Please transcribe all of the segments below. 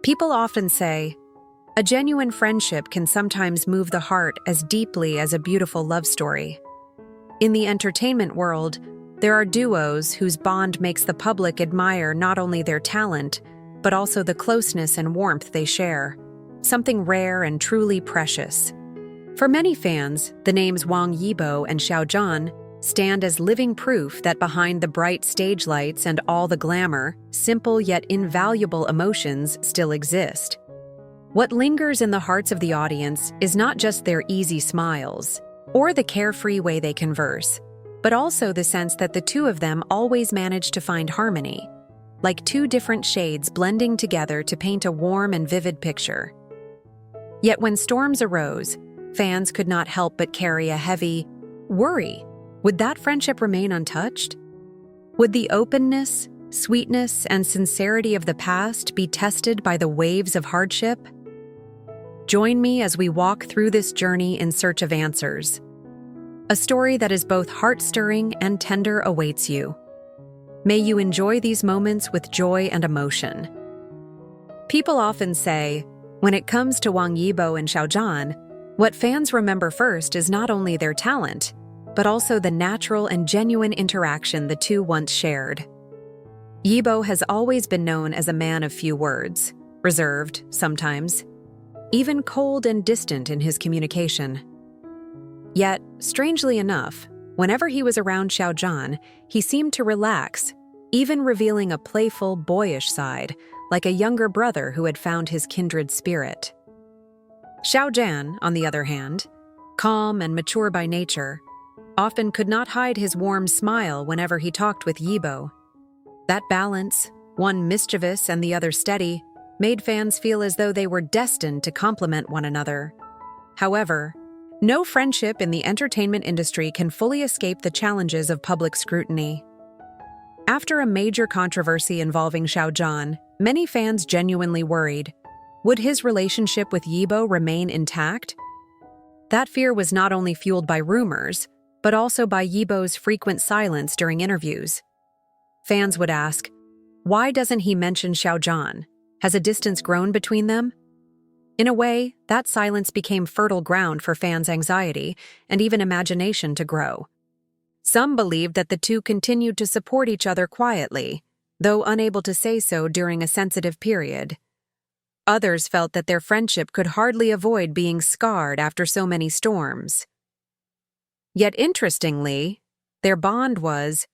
People often say, a genuine friendship can sometimes move the heart as deeply as a beautiful love story. In the entertainment world, there are duos whose bond makes the public admire not only their talent, but also the closeness and warmth they share, something rare and truly precious. For many fans, the names Wang Yibo and Xiao Zhan stand as living proof that behind the bright stage lights and all the glamour, simple yet invaluable emotions still exist. What lingers in the hearts of the audience is not just their easy smiles or the carefree way they converse, but also the sense that the two of them always manage to find harmony, like two different shades blending together to paint a warm and vivid picture. Yet when storms arose, fans could not help but carry a heavy worry. Would that friendship remain untouched? Would the openness, sweetness, and sincerity of the past be tested by the waves of hardship? Join me as we walk through this journey in search of answers. A story that is both heart-stirring and tender awaits you. May you enjoy these moments with joy and emotion. People often say, when it comes to Wang Yibo and Xiao Zhan, what fans remember first is not only their talent, but also the natural and genuine interaction the two once shared. Yibo has always been known as a man of few words, reserved sometimes, even cold and distant in his communication. Yet, strangely enough, whenever he was around Xiao Zhan, he seemed to relax, even revealing a playful, boyish side, like a younger brother who had found his kindred spirit. Xiao Zhan, on the other hand, calm and mature by nature, often could not hide his warm smile whenever he talked with Yibo. That balance, one mischievous and the other steady, made fans feel as though they were destined to complement one another. However, no friendship in the entertainment industry can fully escape the challenges of public scrutiny. After a major controversy involving Xiao Zhan, many fans genuinely worried, would his relationship with Yibo remain intact? That fear was not only fueled by rumors, but also by Yibo's frequent silence during interviews. Fans would ask, why doesn't he mention Xiao Zhan? Has a distance grown between them? In a way, that silence became fertile ground for fans' anxiety and even imagination to grow. Some believed that the two continued to support each other quietly, though unable to say so during a sensitive period. Others felt that their friendship could hardly avoid being scarred after so many storms. Yet interestingly, their bond was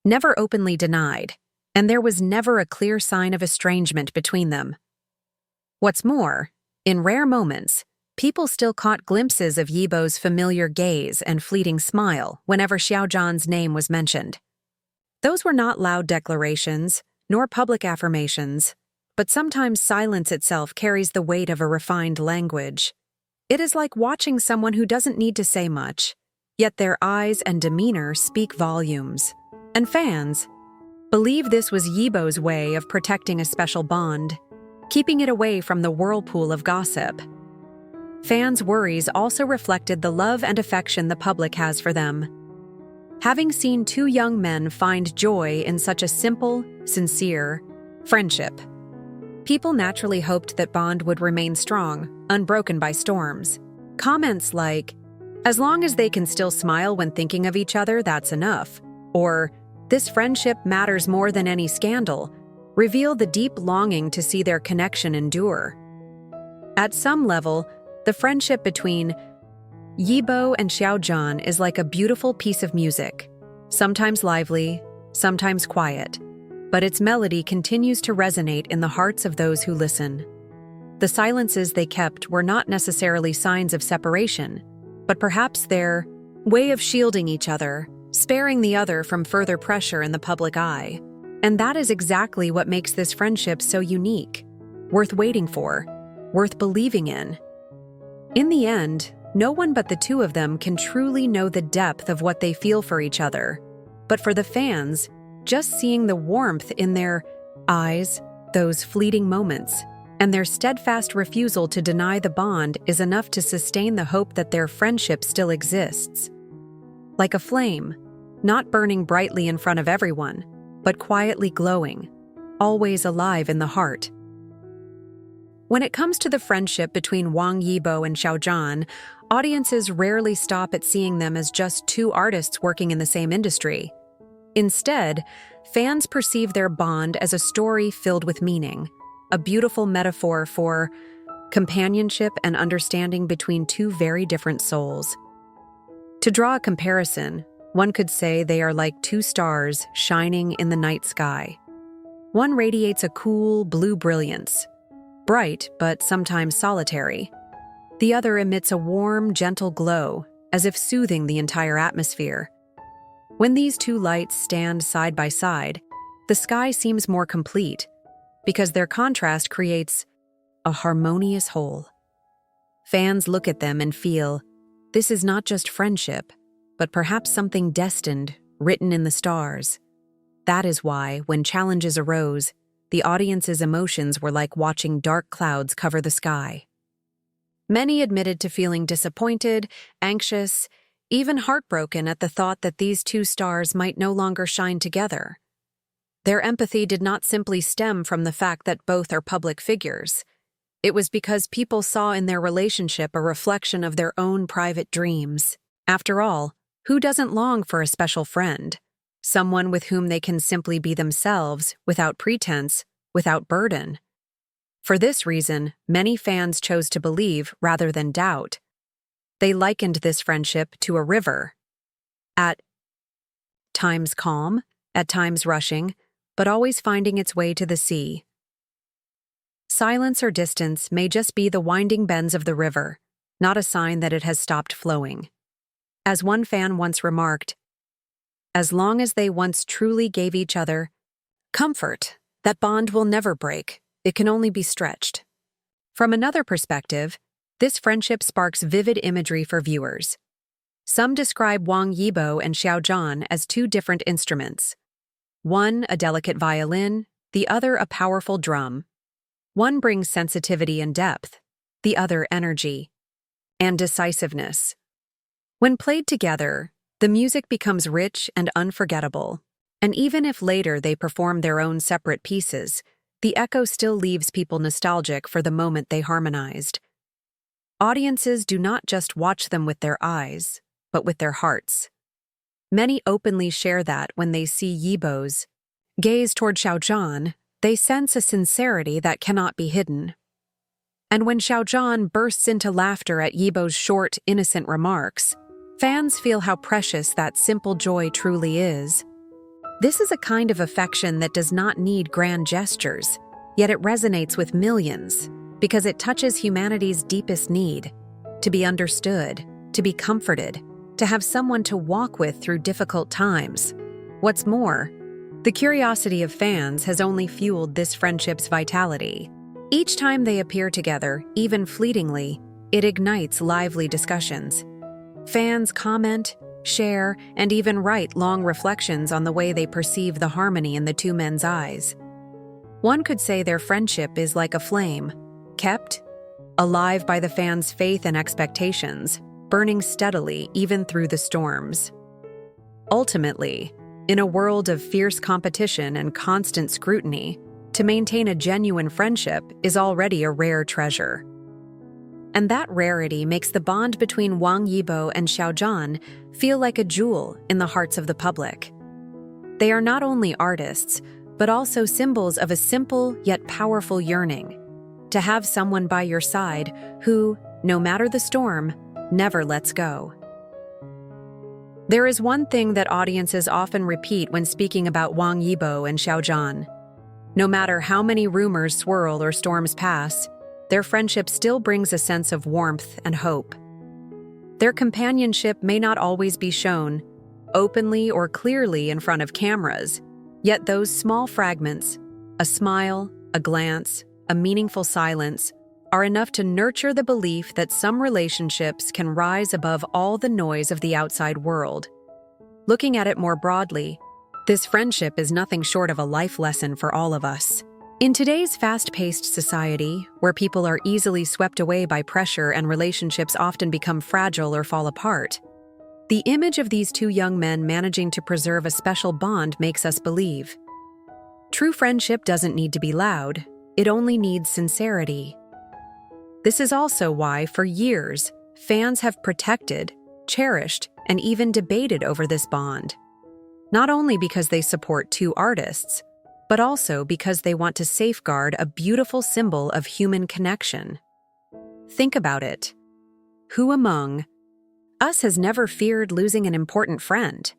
never openly denied, and there was never a clear sign of estrangement between them. What's more, in rare moments, people still caught glimpses of Yibo's familiar gaze and fleeting smile whenever Xiao Zhan's name was mentioned. Those were not loud declarations, nor public affirmations, but sometimes silence itself carries the weight of a refined language. It is like watching someone who doesn't need to say much, yet their eyes and demeanor speak volumes. And fans believe this was Yibo's way of protecting a special bond, keeping it away from the whirlpool of gossip. Fans' worries also reflected the love and affection the public has for them. Having seen two young men find joy in such a simple, sincere friendship, people naturally hoped that bond would remain strong, unbroken by storms. Comments like, as long as they can still smile when thinking of each other, that's enough, or this friendship matters more than any scandal, reveal the deep longing to see their connection endure. At some level, the friendship between Yibo and Xiao Zhan is like a beautiful piece of music, sometimes lively, sometimes quiet, but its melody continues to resonate in the hearts of those who listen. The silences they kept were not necessarily signs of separation, but perhaps their way of shielding each other, sparing the other from further pressure in the public eye. And that is exactly what makes this friendship so unique, worth waiting for, worth believing in. In the end, no one but the two of them can truly know the depth of what they feel for each other. But for the fans, just seeing the warmth in their eyes, those fleeting moments, and their steadfast refusal to deny the bond is enough to sustain the hope that their friendship still exists. Like a flame, not burning brightly in front of everyone, but quietly glowing, always alive in the heart. When it comes to the friendship between Wang Yibo and Xiao Zhan, audiences rarely stop at seeing them as just two artists working in the same industry. Instead, fans perceive their bond as a story filled with meaning, a beautiful metaphor for companionship and understanding between two very different souls. To draw a comparison, one could say they are like two stars shining in the night sky. One radiates a cool blue brilliance, bright but sometimes solitary. The other emits a warm, gentle glow, as if soothing the entire atmosphere. When these two lights stand side by side, the sky seems more complete, because their contrast creates a harmonious whole. Fans look at them and feel, this is not just friendship, but perhaps something destined, written in the stars. That is why, when challenges arose, the audience's emotions were like watching dark clouds cover the sky. Many admitted to feeling disappointed, anxious, even heartbroken at the thought that these two stars might no longer shine together. Their empathy did not simply stem from the fact that both are public figures. It was because people saw in their relationship a reflection of their own private dreams. After all, who doesn't long for a special friend? Someone with whom they can simply be themselves, without pretense, without burden. For this reason, many fans chose to believe rather than doubt. They likened this friendship to a river. At times calm, at times rushing, but always finding its way to the sea. Silence or distance may just be the winding bends of the river, not a sign that it has stopped flowing. As one fan once remarked, as long as they once truly gave each other comfort, that bond will never break, it can only be stretched. From another perspective, this friendship sparks vivid imagery for viewers. Some describe Wang Yibo and Xiao Zhan as two different instruments. One a delicate violin, the other a powerful drum. One brings sensitivity and depth, the other energy and decisiveness. When played together, the music becomes rich and unforgettable, and even if later they perform their own separate pieces, the echo still leaves people nostalgic for the moment they harmonized. Audiences do not just watch them with their eyes, but with their hearts. Many openly share that when they see Yibo's gaze toward Xiao Zhan, they sense a sincerity that cannot be hidden. And when Xiao Zhan bursts into laughter at Yibo's short, innocent remarks, fans feel how precious that simple joy truly is. This is a kind of affection that does not need grand gestures, yet it resonates with millions because it touches humanity's deepest need: to be understood, to be comforted, to have someone to walk with through difficult times. What's more, the curiosity of fans has only fueled this friendship's vitality. Each time they appear together, even fleetingly, it ignites lively discussions. Fans comment, share, and even write long reflections on the way they perceive the harmony in the two men's eyes. One could say their friendship is like a flame, kept alive by the fans' faith and expectations, burning steadily even through the storms. Ultimately, in a world of fierce competition and constant scrutiny, to maintain a genuine friendship is already a rare treasure. And that rarity makes the bond between Wang Yibo and Xiao Zhan feel like a jewel in the hearts of the public. They are not only artists, but also symbols of a simple yet powerful yearning: to have someone by your side who, no matter the storm, never lets go. There is one thing that audiences often repeat when speaking about Wang Yibo and Xiao Zhan. No matter how many rumors swirl or storms pass, their friendship still brings a sense of warmth and hope. Their companionship may not always be shown openly or clearly in front of cameras, yet those small fragments, a smile, a glance, a meaningful silence, are enough to nurture the belief that some relationships can rise above all the noise of the outside world. Looking at it more broadly, this friendship is nothing short of a life lesson for all of us. In today's fast-paced society, where people are easily swept away by pressure and relationships often become fragile or fall apart, the image of these two young men managing to preserve a special bond makes us believe. True friendship doesn't need to be loud, it only needs sincerity. This is also why, for years, fans have protected, cherished, and even debated over this bond. Not only because they support two artists, but also because they want to safeguard a beautiful symbol of human connection. Think about it. Who among us has never feared losing an important friend?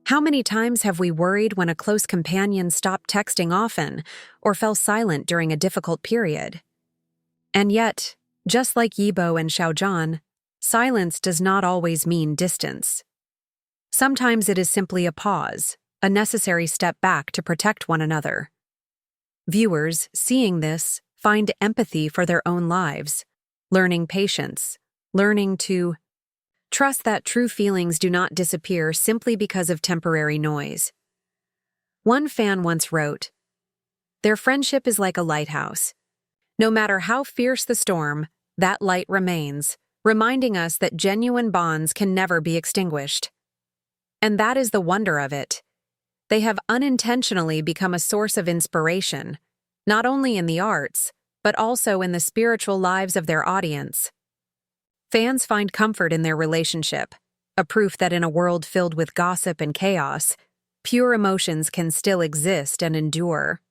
How many times have we worried when a close companion stopped texting often or fell silent during a difficult period? And yet, just like Yibo and Xiao Zhan, silence does not always mean distance. Sometimes it is simply a pause, a necessary step back to protect one another. Viewers, seeing this, find empathy for their own lives, learning patience, learning to trust that true feelings do not disappear simply because of temporary noise. One fan once wrote, "Their friendship is like a lighthouse. No matter how fierce the storm, that light remains, reminding us that genuine bonds can never be extinguished." And that is the wonder of it. They have unintentionally become a source of inspiration, not only in the arts, but also in the spiritual lives of their audience. Fans find comfort in their relationship, a proof that in a world filled with gossip and chaos, pure emotions can still exist and endure.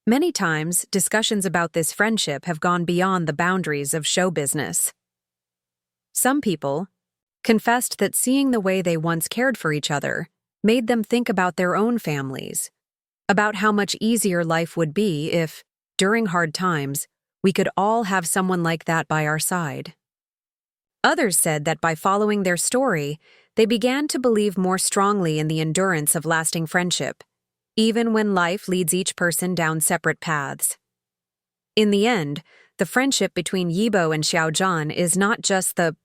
Many times, discussions about this friendship have gone beyond the boundaries of show business. Some people confessed that seeing the way they once cared for each other made them think about their own families, about how much easier life would be if, during hard times, we could all have someone like that by our side. Others said that by following their story, they began to believe more strongly in the endurance of lasting friendship, even when life leads each person down separate paths. In the end, the friendship between Yibo and Xiao Zhan is not just the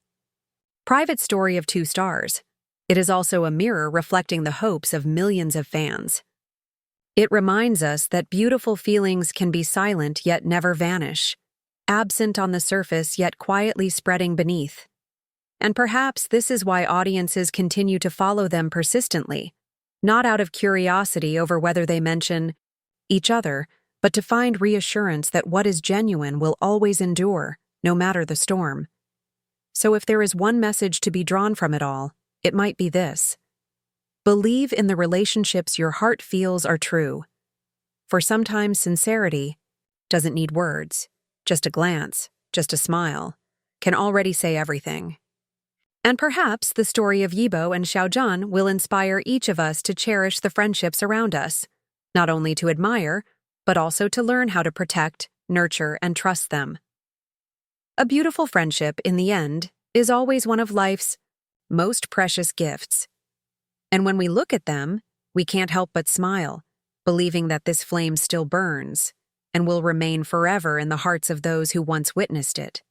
private story of two stars. It is also a mirror reflecting the hopes of millions of fans. It reminds us that beautiful feelings can be silent yet never vanish, absent on the surface yet quietly spreading beneath. And perhaps this is why audiences continue to follow them persistently, not out of curiosity over whether they mention each other, but to find reassurance that what is genuine will always endure, no matter the storm. So if there is one message to be drawn from it all, it might be this: believe in the relationships your heart feels are true. For sometimes sincerity doesn't need words. Just a glance, just a smile, can already say everything. And perhaps the story of Yibo and Xiao Zhan will inspire each of us to cherish the friendships around us, not only to admire, but also to learn how to protect, nurture, and trust them. A beautiful friendship, in the end, is always one of life's most precious gifts. And when we look at them, we can't help but smile, believing that this flame still burns and will remain forever in the hearts of those who once witnessed it.